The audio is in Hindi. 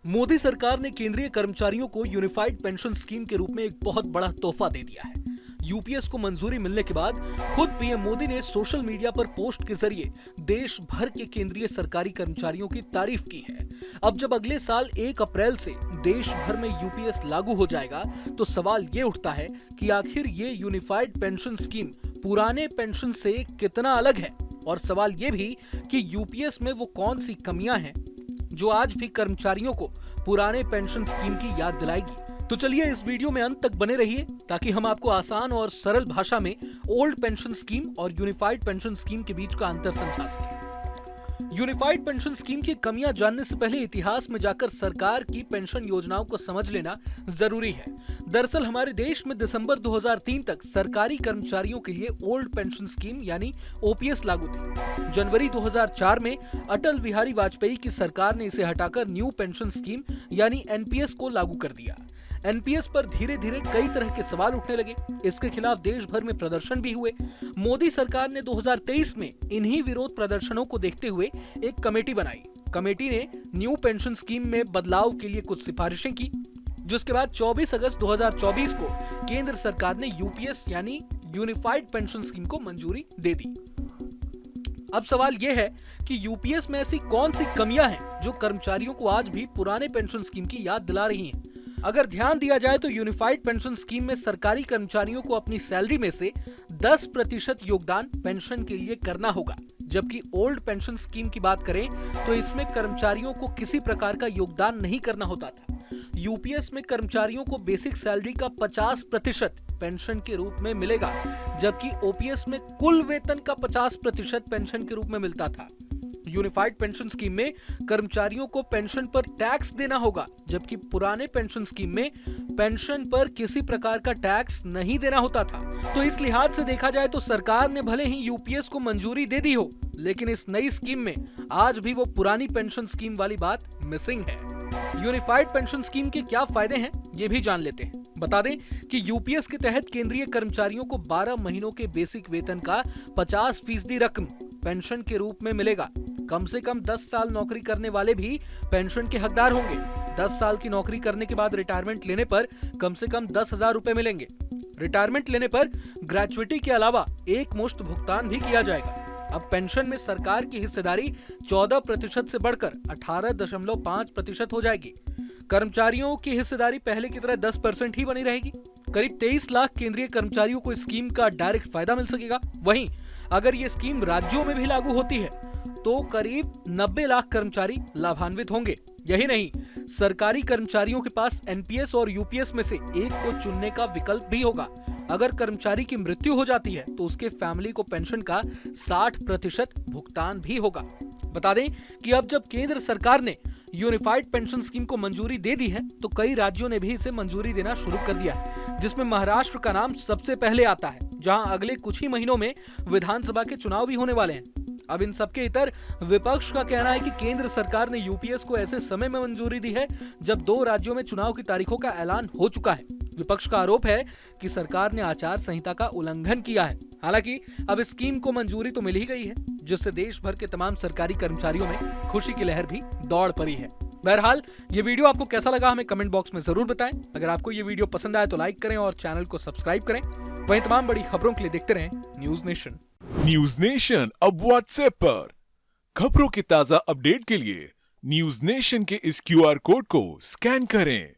मोदी सरकार ने केंद्रीय कर्मचारियों को यूनिफाइड पेंशन स्कीम के रूप में एक बहुत बड़ा तोहफा दे दिया है। यूपीएस को मंजूरी मिलने के बाद खुद पीएम मोदी ने सोशल मीडिया पर पोस्ट के जरिए देश भर के केंद्रीय सरकारी कर्मचारियों की तारीफ की है। अब जब अगले साल 1 अप्रैल से देश भर में यूपीएस लागू हो जाएगा तो सवाल ये उठता है कि आखिर ये यूनिफाइड पेंशन स्कीम पुराने पेंशन से कितना अलग है, और सवाल ये भी कि यूपीएस में वो कौन सी कमियां हैं जो आज भी कर्मचारियों को पुराने पेंशन स्कीम की याद दिलाएगी। तो चलिए इस वीडियो में अंत तक बने रहिए ताकि हम आपको आसान और सरल भाषा में ओल्ड पेंशन स्कीम और यूनिफाइड पेंशन स्कीम के बीच का अंतर समझा सकें। यूनिफाइड पेंशन स्कीम की कमियां जानने से पहले इतिहास में जाकर सरकार की पेंशन योजनाओं को समझ लेना जरूरी है। दरअसल हमारे देश में दिसंबर 2003 तक सरकारी कर्मचारियों के लिए ओल्ड पेंशन स्कीम यानी ओपीएस लागू थी। जनवरी 2004 में अटल बिहारी वाजपेयी की सरकार ने इसे हटाकर न्यू पेंशन स्कीम यानी एनपीएस को लागू कर दिया। एनपीएस पर धीरे धीरे कई तरह के सवाल उठने लगे। इसके खिलाफ देश भर में प्रदर्शन भी हुए। मोदी सरकार ने 2023 में इन्हीं विरोध प्रदर्शनों को देखते हुए एक कमेटी बनाई। कमेटी ने न्यू पेंशन स्कीम में बदलाव के लिए कुछ सिफारिशें की, जिसके बाद 24 अगस्त 2024 को केंद्र सरकार ने यूपीएस यानी यूनिफाइड पेंशन स्कीम को मंजूरी दे दी। अब सवाल यह है कि यूपीएस में ऐसी कौन सी कमियां हैं जो कर्मचारियों को आज भी पुराने पेंशन स्कीम की याद दिला रही हैं। अगर ध्यान दिया जाए तो यूनिफाइड पेंशन स्कीम में सरकारी कर्मचारियों को अपनी सैलरी में से 10% योगदान पेंशन के लिए करना होगा, जबकि ओल्ड पेंशन स्कीम की बात करें तो इसमें कर्मचारियों को किसी प्रकार का योगदान नहीं करना होता था। यूपीएस में कर्मचारियों को बेसिक सैलरी का 50% पेंशन के रूप में मिलेगा, जबकि ओपीएस में कुल वेतन का 50% पेंशन के रूप में मिलता था। यूनिफाइड पेंशन स्कीम में कर्मचारियों को पेंशन पर टैक्स देना होगा, जबकि पुराने पेंशन स्कीम में पेंशन पर किसी प्रकार का टैक्स नहीं देना होता था। तो इस लिहाज से देखा जाए तो सरकार ने भले ही यूपीएस को मंजूरी दे दी हो, लेकिन इस नई स्कीम में आज भी वो पुरानी पेंशन स्कीम वाली बात मिसिंग है। यूनिफाइड पेंशन स्कीम के क्या फायदे हैं ये भी जान लेते हैं। बता दें कि यूपीएस के तहत केंद्रीय कर्मचारियों को 12 महीनों के बेसिक वेतन का 50% रकम पेंशन के रूप में मिलेगा। कम से कम 10 साल नौकरी करने वाले भी पेंशन के हकदार होंगे। 10 साल की नौकरी करने के बाद रिटायरमेंट लेने पर कम से कम 10,000 रुपए मिलेंगे। रिटायरमेंट लेने पर ग्रेचुइटी के अलावा एक मुश्त भुगतान भी किया जाएगा। अब पेंशन में सरकार की हिस्सेदारी 14% से बढ़कर 18.5% हो जाएगी। कर्मचारियों की हिस्सेदारी पहले की तरह 10% ही बनी रहेगी। करीब 23 लाख केंद्रीय कर्मचारियों को इस स्कीम का डायरेक्ट फायदा मिल सकेगा। वहीं अगर ये स्कीम राज्यों में भी लागू होती है तो करीब 90 लाख कर्मचारी लाभान्वित होंगे। यही नहीं, सरकारी कर्मचारियों के पास एनपीएस और यूपीएस में से एक को चुनने का विकल्प भी होगा। अगर कर्मचारी की मृत्यु हो जाती है तो उसके फैमिली को पेंशन का 60% भुगतान भी होगा। बता दें कि अब जब केंद्र सरकार ने यूनिफाइड पेंशन स्कीम को मंजूरी दे दी है तो कई राज्यों ने भी इसे मंजूरी देना शुरू कर दिया है, जिसमें महाराष्ट्र का नाम सबसे पहले आता है, जहां अगले कुछ ही महीनों में विधानसभा के चुनाव भी होने वाले हैं। अब इन सबके इतर विपक्ष का कहना है कि केंद्र सरकार ने यूपीएस को ऐसे समय में मंजूरी दी है जब 2 राज्यों में चुनाव की तारीखों का ऐलान हो चुका है। विपक्ष का आरोप है कि सरकार ने आचार संहिता का उल्लंघन किया है। हालांकि अब इस स्कीम को मंजूरी तो मिल ही गई है, जिससे देश भर के तमाम सरकारी कर्मचारियों में खुशी की लहर भी दौड़ पड़ी है। बहरहाल ये वीडियो आपको कैसा लगा हमें कमेंट बॉक्स में जरूर बताएं। अगर आपको ये वीडियो पसंद आए तो लाइक करें और चैनल को सब्सक्राइब करें। वहीं तमाम बड़ी खबरों के लिए देखते रहें न्यूज नेशन। न्यूज नेशन अब व्हाट्सएप पर खबरों के ताजा अपडेट के लिए न्यूज नेशन के इस क्यूआर कोड को स्कैन करें।